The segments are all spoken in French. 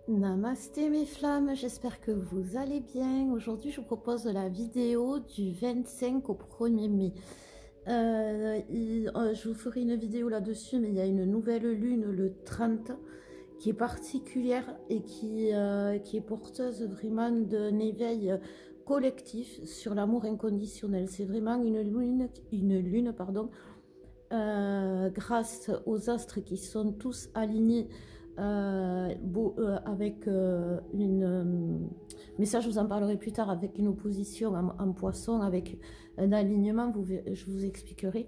Namasté mes flammes, j'espère que vous allez bien. Aujourd'hui, je vous propose la vidéo du 25 au 1er mai. Je vous ferai une vidéo là-dessus, mais il y a une nouvelle lune le 30 qui est particulière et qui est porteuse vraiment d'un éveil collectif sur l'amour inconditionnel. C'est vraiment une lune, pardon, grâce aux astres qui sont tous alignés avec mais ça je vous en parlerai plus tard, avec une opposition en poisson, avec un alignement, je vous expliquerai,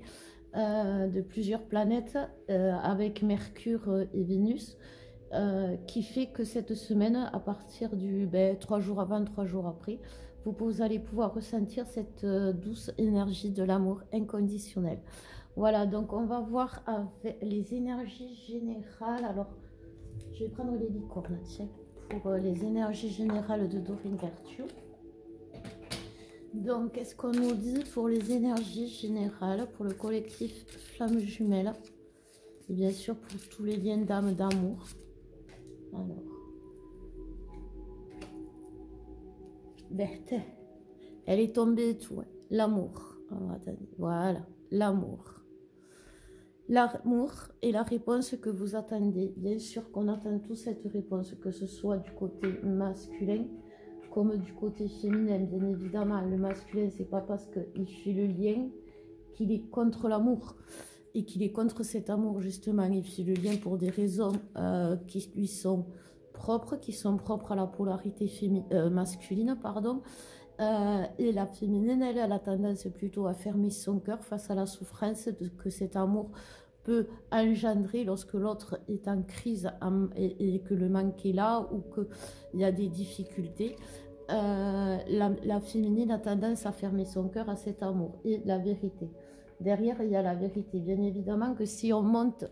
de plusieurs planètes, avec Mercure et Vénus, qui fait que cette semaine, à partir du 3 jours avant, 3 jours après, vous allez pouvoir ressentir cette douce énergie de l'amour inconditionnel. Voilà, donc on va voir avec les énergies générales. Alors, je vais prendre les licornes, tiens, pour les énergies générales de Dorine Virtue. Donc, qu'est-ce qu'on nous dit pour les énergies générales, pour le collectif Flamme Jumelle, et bien sûr pour tous les liens d'âme, d'amour. Alors, Berthe, elle est tombée et tout, hein. L'amour. Oh, attendez, voilà, l'amour. L'amour est la réponse que vous attendez. Bien sûr qu'on attend tous cette réponse, que ce soit du côté masculin comme du côté féminin. Bien évidemment, le masculin, c'est pas parce qu'il fait le lien qu'il est contre l'amour et qu'il est contre cet amour, justement. Il fait le lien pour des raisons qui lui sont propres, qui sont propres à la polarité masculine, pardon. Et la féminine, elle a tendance plutôt à fermer son cœur face à la souffrance que cet amour peut engendrer lorsque l'autre est en crise et que le manque est là ou qu'il y a des difficultés. La féminine a tendance à fermer son cœur à cet amour et la vérité. Derrière, il y a la vérité. Bien évidemment que si on monte,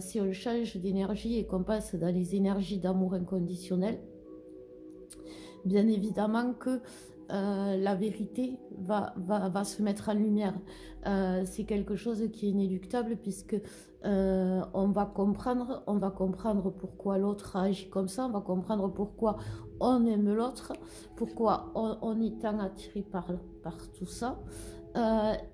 si on change d'énergie et qu'on passe dans les énergies d'amour inconditionnel, bien évidemment que la vérité va se mettre en lumière. C'est quelque chose qui est inéluctable, puisque on va comprendre pourquoi l'autre agit comme ça, on va comprendre pourquoi on aime l'autre, pourquoi on est tant attiré par tout ça.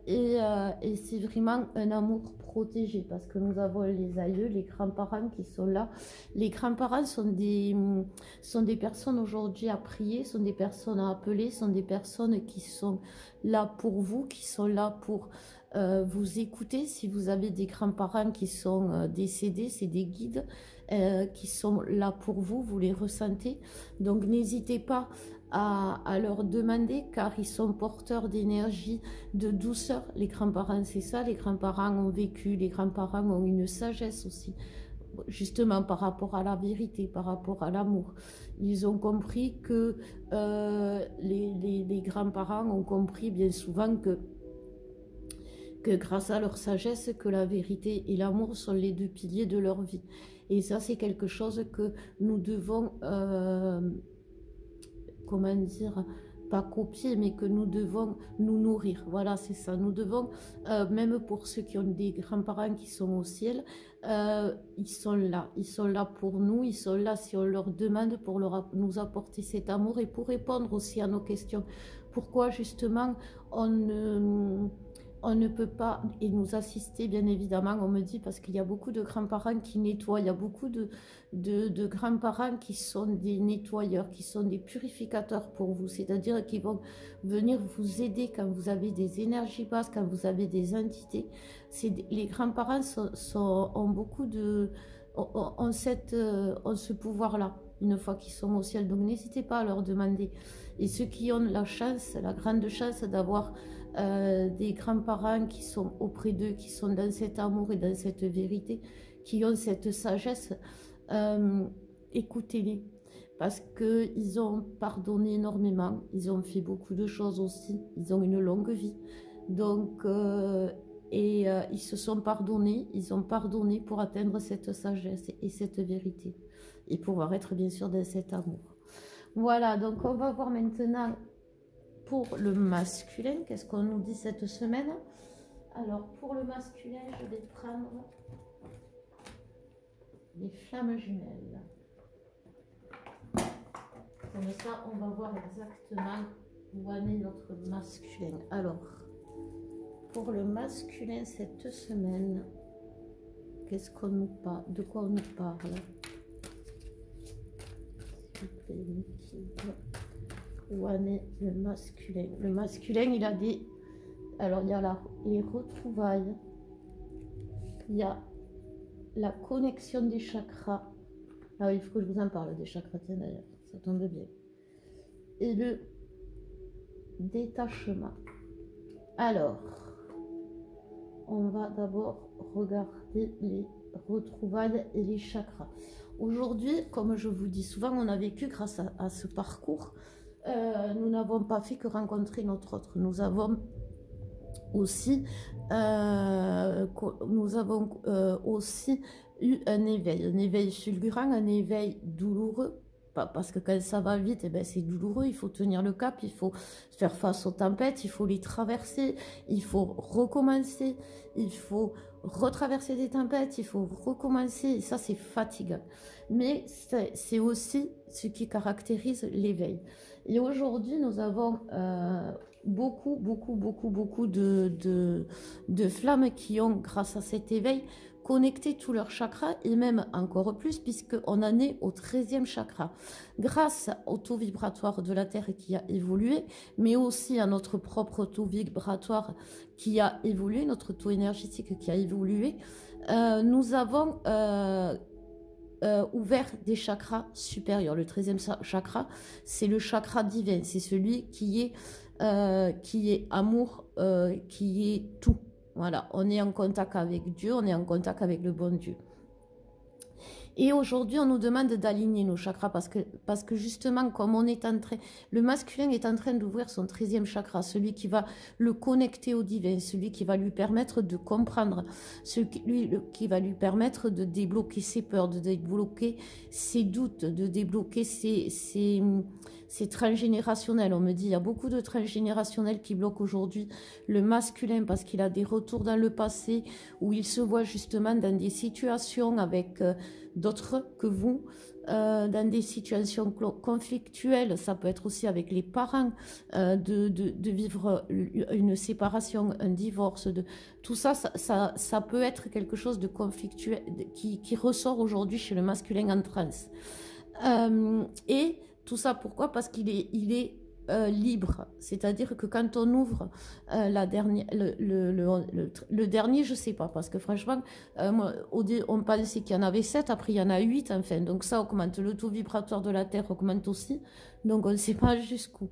Et c'est vraiment un amour protégé, parce que nous avons les aïeux, les grands-parents qui sont là. Les grands-parents sont des personnes aujourd'hui à prier, sont des personnes à appeler, sont des personnes qui sont là pour vous, qui sont là pour vous écouter. Si vous avez des grands-parents qui sont décédés, c'est des guides qui sont là pour vous, vous les ressentez. Donc n'hésitez pas à leur demander, car ils sont porteurs d'énergie, de douceur. Les grands-parents, c'est ça, les grands-parents ont vécu, les grands-parents ont une sagesse aussi, justement par rapport à la vérité, par rapport à l'amour. Ils ont compris que les grands-parents ont compris bien souvent que grâce à leur sagesse, que la vérité et l'amour sont les deux piliers de leur vie. Et ça, c'est quelque chose que nous devons comment dire, pas copier, mais que nous devons nous nourrir. Voilà, c'est ça. Nous devons, même pour ceux qui ont des grands-parents qui sont au ciel, ils sont là pour nous, ils sont là si on leur demande, pour nous apporter cet amour et pour répondre aussi à nos questions. Pourquoi justement on ne peut pas, et nous assister, bien évidemment, on me dit, parce qu'il y a beaucoup de grands-parents qui nettoient, il y a beaucoup de grands-parents qui sont des nettoyeurs, qui sont des purificateurs pour vous, c'est-à-dire qui vont venir vous aider quand vous avez des énergies basses, quand vous avez des entités. Les grands-parents ont beaucoup ont ce pouvoir-là, une fois qu'ils sont au ciel. Donc n'hésitez pas à leur demander. Et ceux qui ont la chance, la grande chance d'avoir des grands-parents qui sont auprès d'eux, qui sont dans cet amour et dans cette vérité, qui ont cette sagesse, écoutez-les, parce qu'ils ont pardonné énormément, ils ont fait beaucoup de choses aussi, ils ont une longue vie, donc ils se sont pardonnés, ils ont pardonné pour atteindre cette sagesse et cette vérité, et pouvoir être bien sûr dans cet amour. Voilà, donc on va voir maintenant pour le masculin, qu'est-ce qu'on nous dit cette semaine? Alors, pour le masculin, je vais prendre les flammes jumelles. comme ça, on va voir exactement où en est notre masculin. Alors, pour le masculin cette semaine, qu'est-ce qu'on nous parle? De quoi on nous parle? S'il vous plaît, Niki. Où en est le masculin? Le masculin, il a des... Alors, il y a là les retrouvailles. Il y a la connexion des chakras. Ah oui, il faut que je vous en parle des chakras, tiens d'ailleurs, ça tombe bien. Et le détachement. Alors, on va d'abord regarder les retrouvailles et les chakras. Aujourd'hui, comme je vous dis souvent, on a vécu grâce à ce parcours. Nous n'avons pas fait que rencontrer notre autre. Nous avons aussi eu un éveil fulgurant, un éveil douloureux, parce que quand ça va vite, eh ben, c'est douloureux, il faut tenir le cap, il faut faire face aux tempêtes, il faut les traverser, il faut recommencer, il faut retraverser des tempêtes, il faut recommencer, et ça c'est fatigant. Mais c'est aussi ce qui caractérise l'éveil. Et aujourd'hui, nous avons beaucoup de flammes qui ont, grâce à cet éveil, connecté tous leurs chakras, et même encore plus, puisqu'on en est au 13e chakra. Grâce au taux vibratoire de la Terre qui a évolué, mais aussi à notre propre taux vibratoire qui a évolué, notre taux énergétique qui a évolué, nous avons ouvert des chakras supérieurs. Le 13e chakra, c'est le chakra divin, c'est celui qui est amour, qui est tout. Voilà, on est en contact avec Dieu, on est en contact avec le bon Dieu. Et aujourd'hui, on nous demande d'aligner nos chakras parce que justement, comme on est en train, le masculin est en train d'ouvrir son 13e chakra, celui qui va le connecter au divin, celui qui va lui permettre de comprendre, celui qui va lui permettre de débloquer ses peurs, de débloquer ses doutes, de débloquer c'est transgénérationnel. On me dit il y a beaucoup de transgénérationnels qui bloquent aujourd'hui le masculin parce qu'il a des retours dans le passé où il se voit justement dans des situations avec d'autres que vous, dans des situations conflictuelles. Ça peut être aussi avec les parents, de vivre une séparation, un divorce. Tout ça, ça peut être quelque chose de conflictuel qui ressort aujourd'hui chez le masculin en transe. Et tout ça, pourquoi? Parce qu'il est libre. C'est-à-dire que quand on ouvre le dernier, je ne sais pas, parce que franchement, on pensait qu'il y en avait 7, après il y en a 8, enfin. Donc ça augmente. Le taux vibratoire de la Terre augmente aussi. Donc on ne sait pas jusqu'où.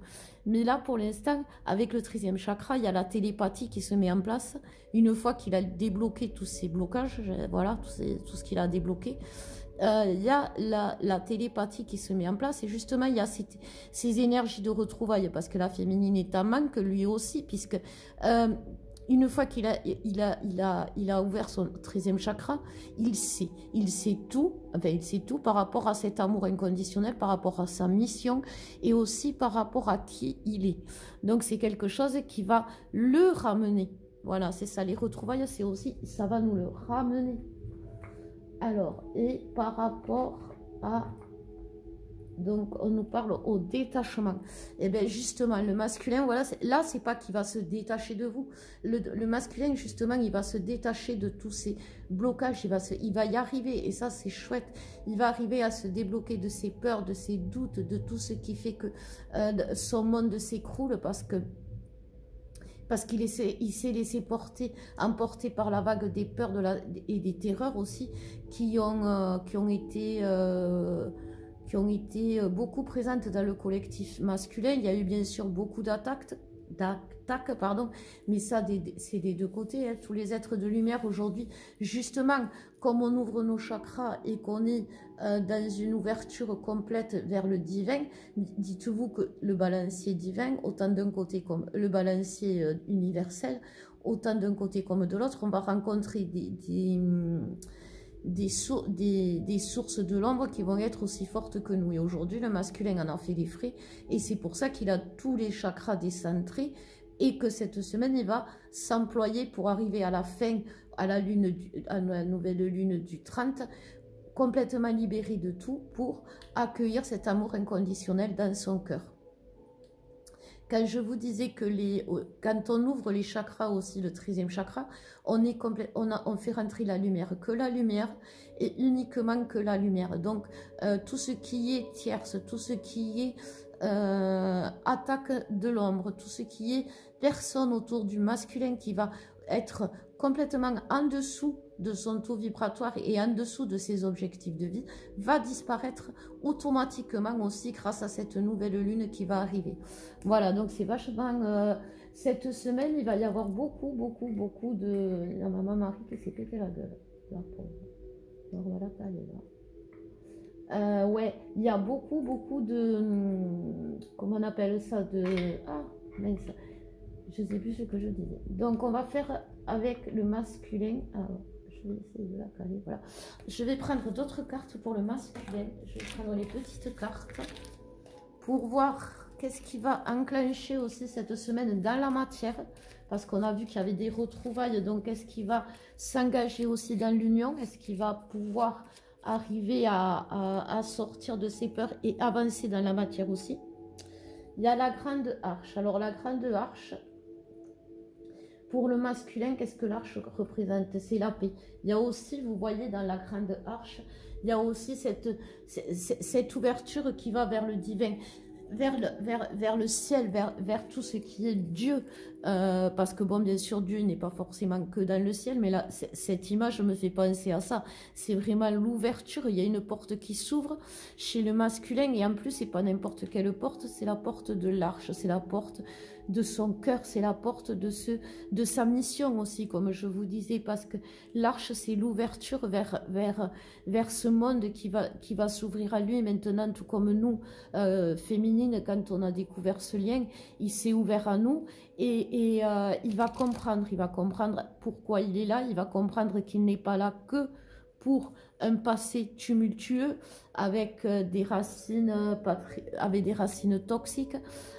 Mais là, pour l'instant, avec le 13e chakra, il y a la télépathie qui se met en place. Une fois qu'il a débloqué tous ces blocages, voilà, tout ce qu'il a débloqué, il y a la télépathie qui se met en place, et justement il y a ces énergies de retrouvailles, parce que la féminine est en manque lui aussi, puisque une fois qu'il a ouvert son 13e chakra, il sait tout, enfin il sait tout par rapport à cet amour inconditionnel, par rapport à sa mission, et aussi par rapport à qui il est. Donc c'est quelque chose qui va le ramener. Voilà, c'est ça, les retrouvailles, c'est aussi, ça va nous le ramener. Alors, et par rapport à... Donc, on nous parle au détachement. Et bien, justement, le masculin, voilà, là, c'est pas qu'il va se détacher de vous. Le masculin, justement, il va se détacher de tous ces blocages. Il va y arriver, et ça, c'est chouette. Il va arriver à se débloquer de ses peurs, de ses doutes, de tout ce qui fait que son monde s'écroule, parce qu'il s'est laissé emporter par la vague des peurs et des terreurs aussi, qui ont été beaucoup présentes dans le collectif masculin. Il y a eu bien sûr beaucoup d'attaques, mais ça, c'est des deux côtés, hein. Tous les êtres de lumière aujourd'hui, justement, comme on ouvre nos chakras et qu'on est dans une ouverture complète vers le divin, dites-vous que le balancier divin, autant d'un côté comme le balancier universel, autant d'un côté comme de l'autre, on va rencontrer des sources de l'ombre qui vont être aussi fortes que nous. Et aujourd'hui, le masculin en a fait les frais, et c'est pour ça qu'il a tous les chakras décentrés, et que cette semaine, il va s'employer pour arriver à la fin, à la nouvelle lune du 30, complètement libéré de tout pour accueillir cet amour inconditionnel dans son cœur. Quand je vous disais que quand on ouvre les chakras aussi, le 13e chakra, on fait rentrer la lumière, que la lumière et uniquement que la lumière. Donc, tout ce qui est tierce, tout ce qui est attaque de l'ombre, tout ce qui est personne autour du masculin qui va être complètement en dessous de son taux vibratoire et en dessous de ses objectifs de vie, va disparaître automatiquement aussi grâce à cette nouvelle lune qui va arriver. Voilà, donc c'est vachement... cette semaine, il va y avoir beaucoup de... La maman Marie qui s'est pété la gueule. La pauvre. Alors voilà, elle est là. Ouais, il y a beaucoup de... Comment on appelle ça de... Ah, mince. Je sais plus ce que je disais. Donc, on va faire avec le masculin. Alors, je vais essayer de la caler. Voilà. Je vais prendre d'autres cartes pour le masculin. Je vais prendre les petites cartes pour voir qu'est-ce qui va enclencher aussi cette semaine dans la matière. Parce qu'on a vu qu'il y avait des retrouvailles. Donc, est-ce qu'il va s'engager aussi dans l'union? Est-ce qu'il va pouvoir arriver à sortir de ses peurs et avancer dans la matière aussi? Il y a la grande arche. Alors, la grande arche... Pour le masculin, qu'est-ce que l'arche représente? C'est la paix. Il y a aussi, vous voyez, dans la grande arche, il y a aussi cette ouverture qui va vers le divin, vers le ciel, vers tout ce qui est Dieu. Parce que, bon, bien sûr, Dieu n'est pas forcément que dans le ciel, mais là, cette image me fait penser à ça. C'est vraiment l'ouverture. Il y a une porte qui s'ouvre chez le masculin, et en plus, c'est pas n'importe quelle porte, c'est la porte de l'arche, c'est la porte de son cœur, c'est la porte de sa mission aussi, comme je vous disais, parce que l'arche, c'est l'ouverture vers ce monde qui va s'ouvrir à lui maintenant, tout comme nous, féminines, quand on a découvert ce lien, il s'est ouvert à nous, et il va comprendre pourquoi il est là, il va comprendre qu'il n'est pas là que pour un passé tumultueux avec des racines toxiques,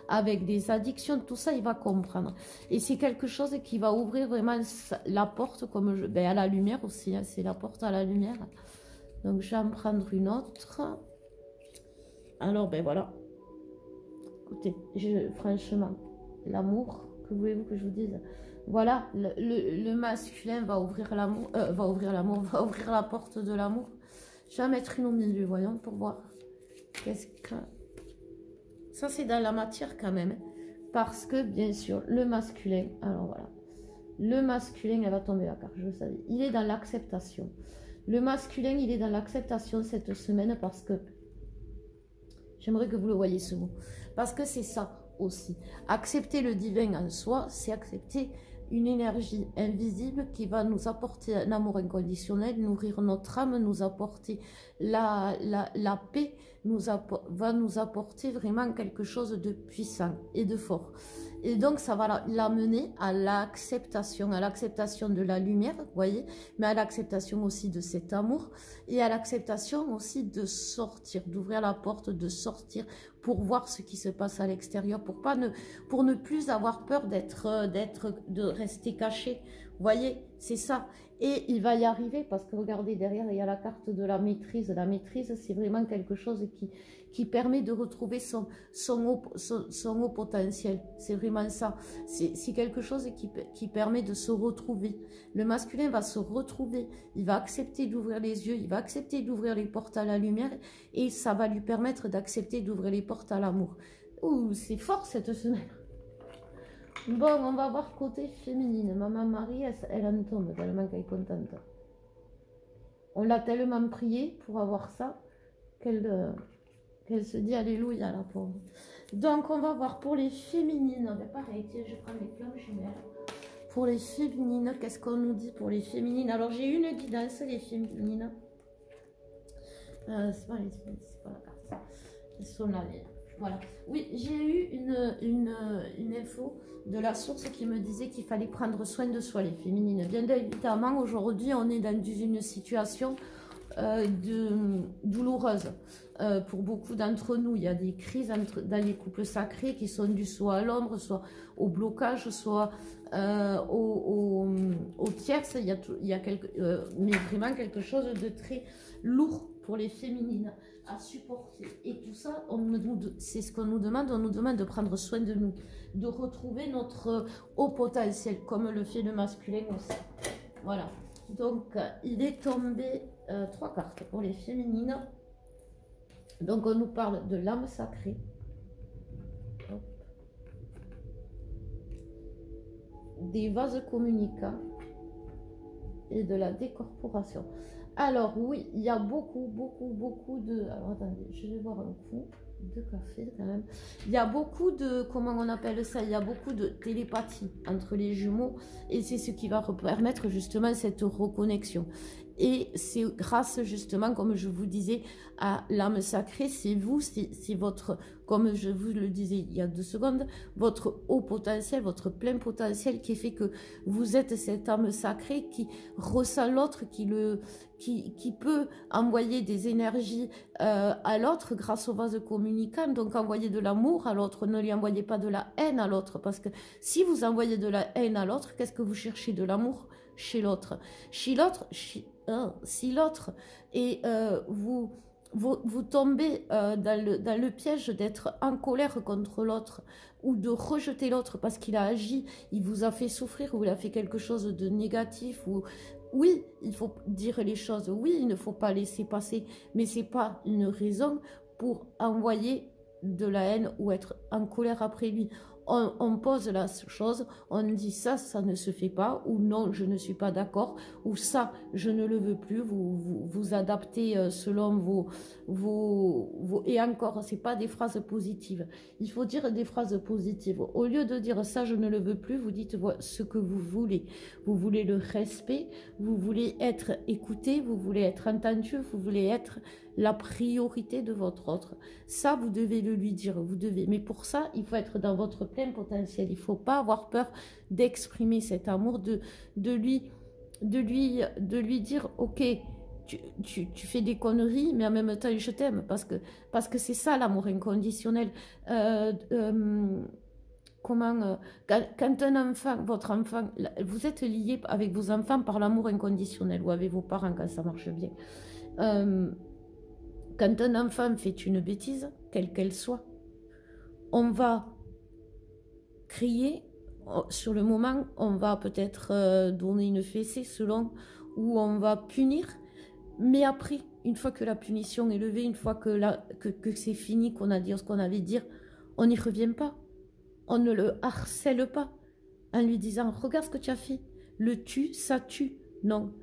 avec des addictions, tout ça il va comprendre. Et c'est quelque chose qui va ouvrir vraiment la porte à la lumière aussi, hein, c'est la porte à la lumière. Donc je vais en prendre une autre. Alors ben voilà. Écoutez, franchement, l'amour, que voulez-vous que je vous dise? Voilà, le masculin va ouvrir l'amour, va ouvrir la porte de l'amour. Je vais mettre une au milieu, voyons, pour voir. Qu'est-ce que... Ça, c'est dans la matière quand même. Parce que, bien sûr, le masculin... Alors, voilà. Le masculin, elle va tomber la carte, je le savais. Il est dans l'acceptation. Le masculin, il est dans l'acceptation cette semaine parce que... J'aimerais que vous le voyez, ce mot. Parce que c'est ça aussi. Accepter le divin en soi, c'est accepter une énergie invisible qui va nous apporter un amour inconditionnel, nourrir notre âme, nous apporter la paix, va nous apporter vraiment quelque chose de puissant et de fort. Et donc, ça va l'amener à l'acceptation de la lumière, vous voyez, mais à l'acceptation aussi de cet amour et à l'acceptation aussi de sortir, d'ouvrir la porte, de sortir pour voir ce qui se passe à l'extérieur, pour ne plus avoir peur de rester caché. Vous voyez, c'est ça. Et il va y arriver parce que regardez, derrière, il y a la carte de la maîtrise. La maîtrise, c'est vraiment quelque chose qui permet de retrouver son haut potentiel. C'est vraiment ça. C'est quelque chose qui permet de se retrouver. Le masculin va se retrouver. Il va accepter d'ouvrir les yeux. Il va accepter d'ouvrir les portes à la lumière. Et ça va lui permettre d'accepter d'ouvrir les portes à l'amour. Ouh, c'est fort cette semaine. Bon, on va voir côté féminine. Maman Marie, elle en tombe tellement qu'elle est contente. On l'a tellement prié pour avoir ça qu'elle se dit alléluia, la pauvre. Donc, on va voir pour les féminines. Mais pareil, tiens, je prends les flammes jumelles. Pour les féminines, qu'est-ce qu'on nous dit pour les féminines? Alors, j'ai une guidance, les féminines. C'est pas la carte. Elles sont là, voilà. Oui, j'ai eu une info de la source qui me disait qu'il fallait prendre soin de soi, les féminines. Bien évidemment, aujourd'hui, on est dans une situation douloureuse. Pour beaucoup d'entre nous, il y a des crises dans les couples sacrés qui sont dues soit à l'ombre, soit au blocage, soit au tierce. Il y a mais vraiment quelque chose de très lourd pour les féminines à supporter. Et tout ça, c'est ce qu'on nous demande. On nous demande de prendre soin de nous, de retrouver notre haut potentiel, comme le fait le masculin aussi. Voilà. Donc, il est tombé 3 cartes pour les féminines. Donc, on nous parle de l'âme sacrée. Hop. Des vases communicants et de la décorporation. Alors oui, il y a beaucoup de... Alors attendez, je vais boire un coup de café quand même. Il y a beaucoup de... Comment on appelle ça? Il y a beaucoup de télépathie entre les jumeaux et c'est ce qui va permettre justement cette reconnexion. Et c'est grâce justement, comme je vous disais, à l'âme sacrée, c'est vous, c'est votre, comme je vous le disais il y a 2 secondes, votre haut potentiel, votre plein potentiel qui fait que vous êtes cette âme sacrée qui ressent l'autre, qui peut envoyer des énergies à l'autre grâce au vase communicant, donc envoyer de l'amour à l'autre, ne lui envoyez pas de la haine à l'autre, parce que si vous envoyez de la haine à l'autre, qu'est-ce que vous cherchez? De l'amour chez l'autre. Si l'autre et vous tombez dans le piège d'être en colère contre l'autre ou de rejeter l'autre parce qu'il a agi, il vous a fait souffrir ou il a fait quelque chose de négatif ou oui, il faut dire les choses, oui, il ne faut pas laisser passer, mais c'est pas une raison pour envoyer de la haine ou être en colère après lui. On pose la chose, on dit ça ne se fait pas, ou non, je ne suis pas d'accord, ou ça, je ne le veux plus, vous adaptez selon et encore, c'est pas des phrases positives. Il faut dire des phrases positives. Au lieu de dire ça, je ne le veux plus, vous dites ce que vous voulez. Vous voulez le respect, vous voulez être écouté, vous voulez être entendu, vous voulez être la priorité de votre autre. Ça, vous devez le lui dire, vous devez. Mais pour ça, il faut être dans votre plein potentiel. Il ne faut pas avoir peur d'exprimer cet amour, de lui dire, ok, tu fais des conneries, mais en même temps, je t'aime. Parce que c'est ça l'amour inconditionnel. Quand un enfant, votre enfant, vous êtes lié avec vos enfants par l'amour inconditionnel ou avec vos parents quand ça marche bien. Quand un enfant fait une bêtise, quelle qu'elle soit, on va crier, sur le moment, on va peut-être donner une fessée selon, ou on va punir, mais après, une fois que la punition est levée, une fois que c'est fini, qu'on a dit ce qu'on avait dit, on n'y revient pas. On ne le harcèle pas en lui disant « Regarde ce que tu as fait, le tue, ça tue ». Non,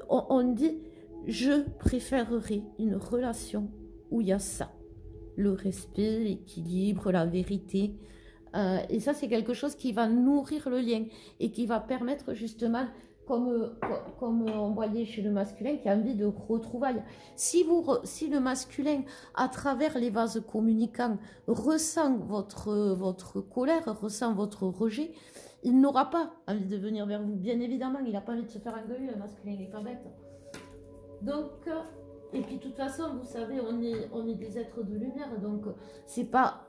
on dit « Je préférerais une relation où il y a ça ». Le respect, l'équilibre, la vérité. Et ça, c'est quelque chose qui va nourrir le lien et qui va permettre justement, comme on voyait chez le masculin, qui a envie de retrouvailles. Si le masculin, à travers les vases communicants, ressent votre colère, ressent votre rejet, il n'aura pas envie de venir vers vous. Bien évidemment, il n'a pas envie de se faire engueuler, le masculin n'est pas bête. Donc, et puis de toute façon, vous savez, on est des êtres de lumière, donc c'est pas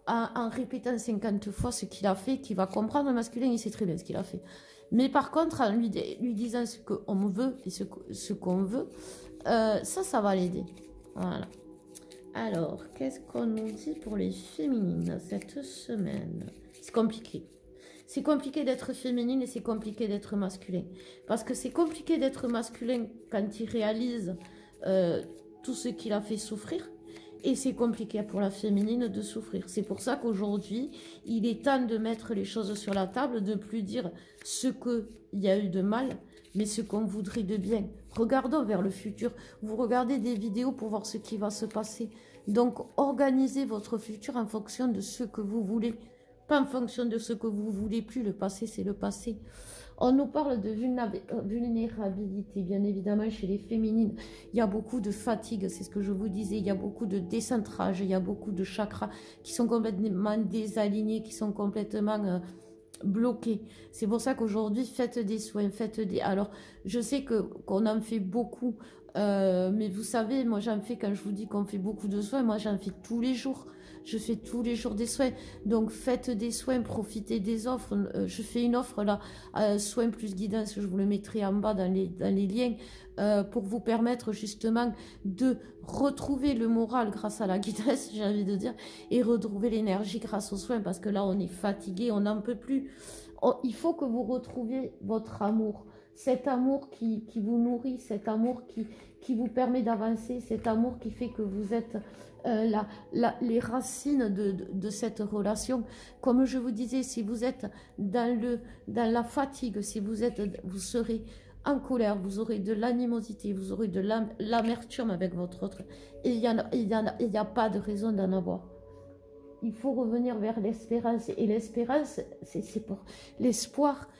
en répétant 50 fois ce qu'il a fait qu'il va comprendre. Le masculin, il sait très bien ce qu'il a fait. Mais par contre, en lui disant ce qu'on veut et ce qu'on veut, ça va l'aider. Voilà. Alors, qu'est-ce qu'on nous dit pour les féminines cette semaine? C'est compliqué. C'est compliqué d'être féminine et c'est compliqué d'être masculin. Parce que c'est compliqué d'être masculin quand il réalise tout ce qu'il a fait souffrir. Et c'est compliqué pour la féminine de souffrir. C'est pour ça qu'aujourd'hui, il est temps de mettre les choses sur la table, de ne plus dire ce qu'il y a eu de mal, mais ce qu'on voudrait de bien. Regardons vers le futur. Vous regardez des vidéos pour voir ce qui va se passer. Donc, organisez votre futur en fonction de ce que vous voulez. Pas en fonction de ce que vous voulez plus. Le passé, c'est le passé. On nous parle de vulnérabilité, bien évidemment, chez les féminines. Il y a beaucoup de fatigue, c'est ce que je vous disais. Il y a beaucoup de décentrage, il y a beaucoup de chakras qui sont complètement désalignés, qui sont complètement bloqués. C'est pour ça qu'aujourd'hui, faites des soins, Alors, je sais qu'on en fait beaucoup Mais vous savez, moi j'en fais, quand je vous dis qu'on fait beaucoup de soins, moi j'en fais tous les jours. Je fais tous les jours des soins. Donc faites des soins, profitez des offres. Je fais une offre là, soins plus guidance, je vous le mettrai en bas dans les liens, pour vous permettre justement de retrouver le moral grâce à la guidance, j'ai envie de dire, et retrouver l'énergie grâce aux soins, parce que là on est fatigué, on n'en peut plus. Il faut que vous retrouviez votre amour. Cet amour qui vous nourrit, cet amour qui vous permet d'avancer, cet amour qui fait que vous êtes les racines de cette relation. Comme je vous disais, si vous êtes dans la fatigue, si vous serez en colère, vous aurez de l'animosité, vous aurez de l'amertume avec votre autre. Et il n'y a pas de raison d'en avoir. Il faut revenir vers l'espérance. Et l'espérance, c'est pour l'espoir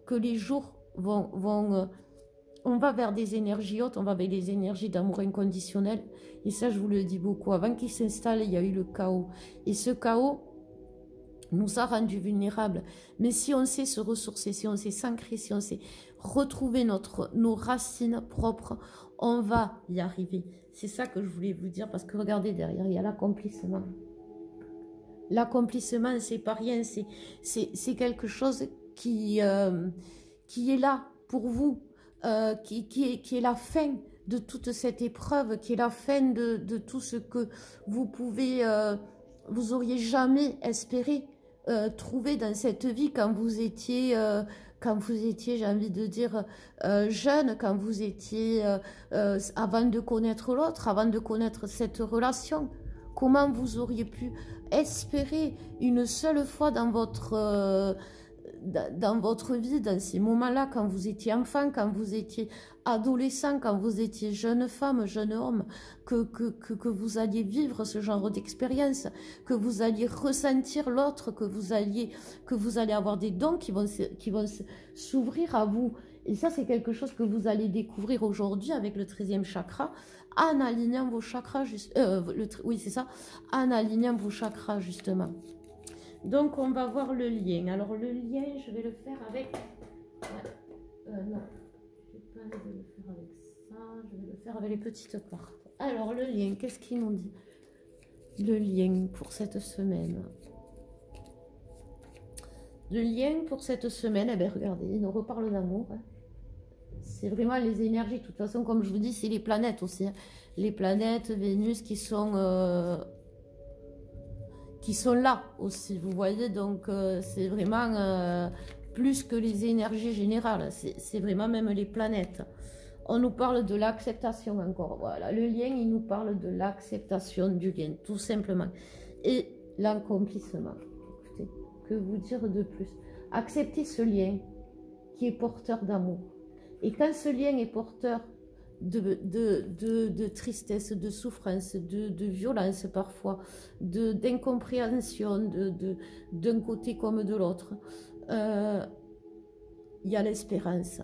que les jours on va vers des énergies hautes, on va vers des énergies d'amour inconditionnel. Et ça, je vous le dis beaucoup. Avant qu'il s'installe, il y a eu le chaos. Et ce chaos nous a rendus vulnérables. Mais si on sait se ressourcer, si on sait s'ancrer, si on sait retrouver nos racines propres, on va y arriver. C'est ça que je voulais vous dire, parce que regardez, derrière, il y a l'accomplissement. L'accomplissement, c'est pas rien, c'est quelque chose qui est là pour vous, qui est la fin de toute cette épreuve, qui est la fin de tout ce que vous auriez jamais espéré trouver dans cette vie quand vous étiez, j'ai envie de dire, jeune, quand vous étiez, avant de connaître l'autre, avant de connaître cette relation. Comment vous auriez pu espérer une seule fois dans votre vie, dans ces moments-là, quand vous étiez enfant, quand vous étiez adolescent, quand vous étiez jeune femme, jeune homme, que vous alliez vivre ce genre d'expérience, que vous alliez ressentir l'autre, que vous allez avoir des dons qui vont s'ouvrir à vous. Et ça, c'est quelque chose que vous allez découvrir aujourd'hui avec le 13e chakra, en alignant vos chakras, oui, c'est ça, en alignant vos chakras, justement. Donc, on va voir le lien. Alors, le lien, je vais le faire avec... non, je vais pas le faire avec ça. Je vais le faire avec les petites cartes. Alors, le lien, qu'est-ce qu'il nous dit? Le lien pour cette semaine. Le lien pour cette semaine, eh bien, regardez, il nous reparle d'amour. Hein. C'est vraiment les énergies. De toute façon, comme je vous dis, c'est les planètes aussi. Hein. Les planètes, Vénus, qui sont là aussi, vous voyez. Donc, c'est vraiment plus que les énergies générales. C'est vraiment même les planètes. On nous parle de l'acceptation encore. Voilà, le lien, il nous parle de l'acceptation du lien, tout simplement. Et l'accomplissement. Écoutez, que vous dire de plus? Accepter ce lien qui est porteur d'amour. Et quand ce lien est porteur de tristesse, de souffrance, de violence parfois, d'incompréhension d'un côté comme de l'autre, il y a l'espérance.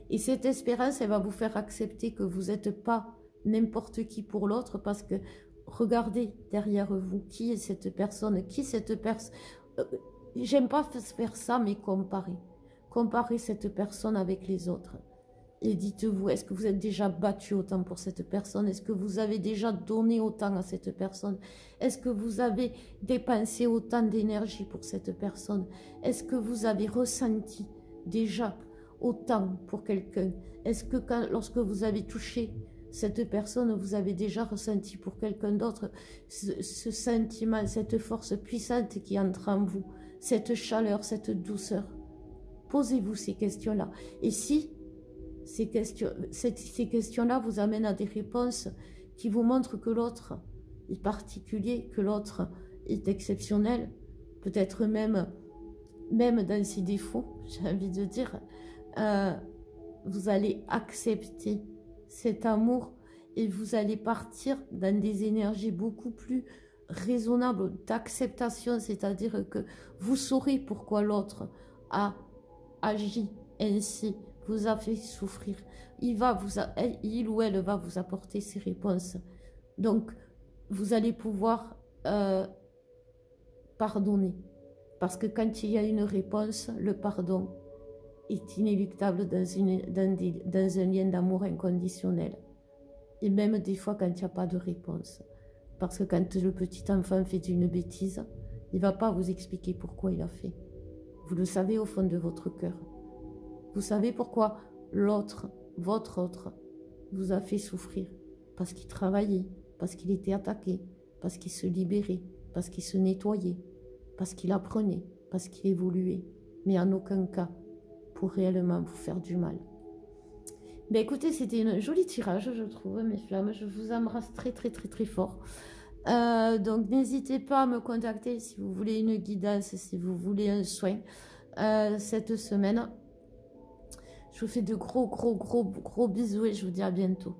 Et cette espérance, elle va vous faire accepter que vous n'êtes pas n'importe qui pour l'autre, parce que regardez derrière vous, qui est cette personne, j'aime pas faire ça, mais comparer cette personne avec les autres. Et dites-vous, est-ce que vous êtes déjà battu autant pour cette personne? Est-ce que vous avez déjà donné autant à cette personne? Est-ce que vous avez dépensé autant d'énergie pour cette personne? Est-ce que vous avez ressenti déjà autant pour quelqu'un? Est-ce que lorsque vous avez touché cette personne, vous avez déjà ressenti pour quelqu'un d'autre ce sentiment, cette force puissante qui entre en vous, cette chaleur, cette douceur? Posez-vous ces questions-là. Et si ces questions-là vous amènent à des réponses qui vous montrent que l'autre est particulier, que l'autre est exceptionnel, peut-être même dans ses défauts, j'ai envie de dire, vous allez accepter cet amour et vous allez partir dans des énergies beaucoup plus raisonnables d'acceptation, c'est-à-dire que vous saurez pourquoi l'autre a agi ainsi, vous a fait souffrir. Il ou elle va vous apporter ses réponses. Donc, vous allez pouvoir pardonner. Parce que quand il y a une réponse, le pardon est inéluctable dans un lien d'amour inconditionnel. Et même des fois quand il n'y a pas de réponse. Parce que quand le petit enfant fait une bêtise, il ne va pas vous expliquer pourquoi il a fait. Vous le savez au fond de votre cœur. Vous savez pourquoi l'autre, votre autre, vous a fait souffrir. Parce qu'il travaillait, parce qu'il était attaqué, parce qu'il se libérait, parce qu'il se nettoyait, parce qu'il apprenait, parce qu'il évoluait. Mais en aucun cas pour réellement vous faire du mal. Ben écoutez, c'était un joli tirage, je trouve, mes flammes. Je vous embrasse très, très, très, très fort. Donc, n'hésitez pas à me contacter si vous voulez une guidance, si vous voulez un soin cette semaine. Je vous fais de gros, gros, gros, gros bisous et je vous dis à bientôt.